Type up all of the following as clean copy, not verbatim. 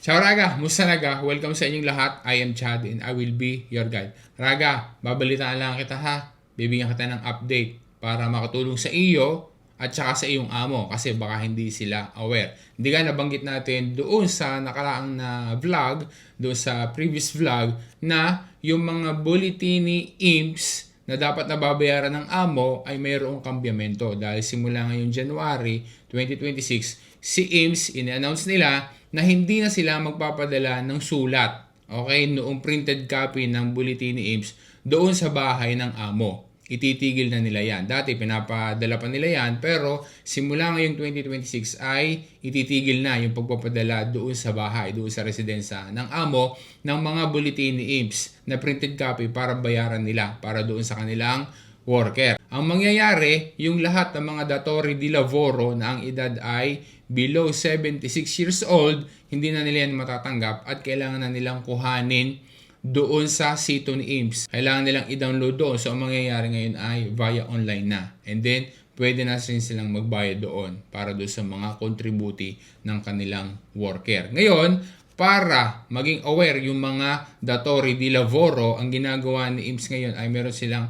Ciao Raga, musta naga? Welcome sa inyong lahat. I am Chad and I will be your guide. Raga, babalitaan lang kita ha. Bibigyan kita ng update para makatulong sa iyo at saka sa iyong amo kasi baka hindi sila aware. Hindi ka nabanggit natin doon sa nakaraang na vlog, doon sa previous vlog na yung mga bulletin ni IMPS na dapat nababayaran ng amo ay mayroong kambyamento dahil simula ngayong January 2026, si IMPS in-announce nila na hindi na sila magpapadala ng sulat, okay, noong printed copy ng bulletin ni IMPS doon sa bahay ng amo. Ititigil na nila yan. Dati pinapadala pa nila yan, pero simula ngayong 2026 ay ititigil na yung pagpapadala doon sa bahay, doon sa residensya ng amo ng mga bulletin ni IMPS na printed copy para bayaran nila para doon sa kanilang worker. Ang mangyayari, yung lahat ng mga datori di lavoro na ang edad ay below 76 years old, hindi na nila yan matatanggap at kailangan na nilang kuhanin doon sa sito ni IMPS. Kailangan nilang i-download doon. So, ang mangyayari ngayon ay via online na. And then, pwede na rin silang magbayad doon para doon sa mga contributi ng kanilang worker. Ngayon, para maging aware yung mga datori di lavoro, ang ginagawa ni IMPS ngayon ay meron silang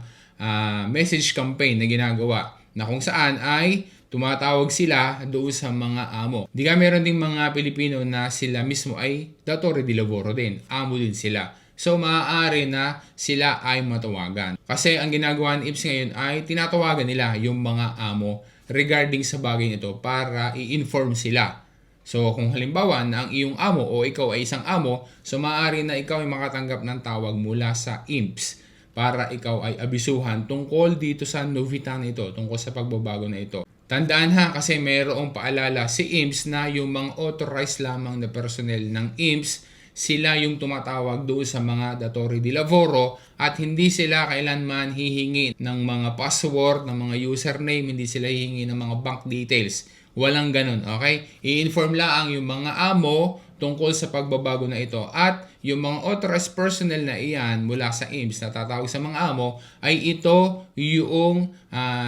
message campaign na ginagawa na kung saan ay tumatawag sila doon sa mga amo. Di ka meron ding mga Pilipino na sila mismo ay datori di lavoro din. Amo din sila. So, maaari na sila ay matawagan. Kasi ang ginagawa ni IMPS ngayon ay tinatawagan nila yung mga amo regarding sa bagay nito para i-inform sila. So, kung halimbawa na ang iyong amo o ikaw ay isang amo, so maaari na ikaw ay makatanggap ng tawag mula sa IMPS para ikaw ay abisuhan tungkol dito sa novita na ito, tungkol sa pagbabago na ito. Tandaan ha, kasi mayroong paalala si IMPS na yung mga authorized lamang na personnel ng IMPS, sila yung tumatawag doon sa mga datori di lavoro at hindi sila kailanman hihingi ng mga password, ng mga username, hindi sila hihingi ng mga bank details. Walang ganun, okay? I-inform lang yung mga amo tungkol sa pagbabago na ito at yung mga authorized personnel na iyan mula sa IMPS na tatawag sa mga amo ay ito yung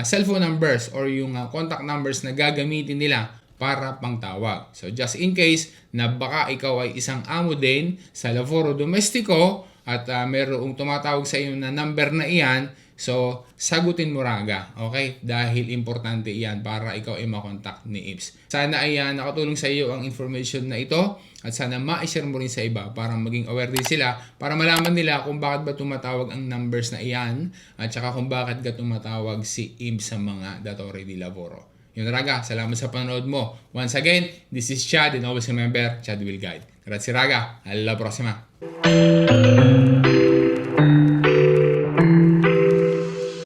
cellphone numbers or yung contact numbers na gagamitin nila para pangtawag. So just in case na baka ikaw ay isang amo din sa lavoro domestiko at mayroong tumatawag sa iyo na number na iyan, so sagutin mo raga, okay? Dahil importante iyan para ikaw ay makontak ni IMPS. Sana ay nakatulong sa iyo ang information na ito at sana ma-share mo rin sa iba para maging aware din sila para malaman nila kung bakit ba tumatawag ang numbers na iyan at saka kung bakit ga tumatawag si IMPS sa mga datori di lavoro. Yun raga, salamat sa panonood mo. Once again, this is Chad and always remember, Chad will guide. Grazie raga, alla prossima!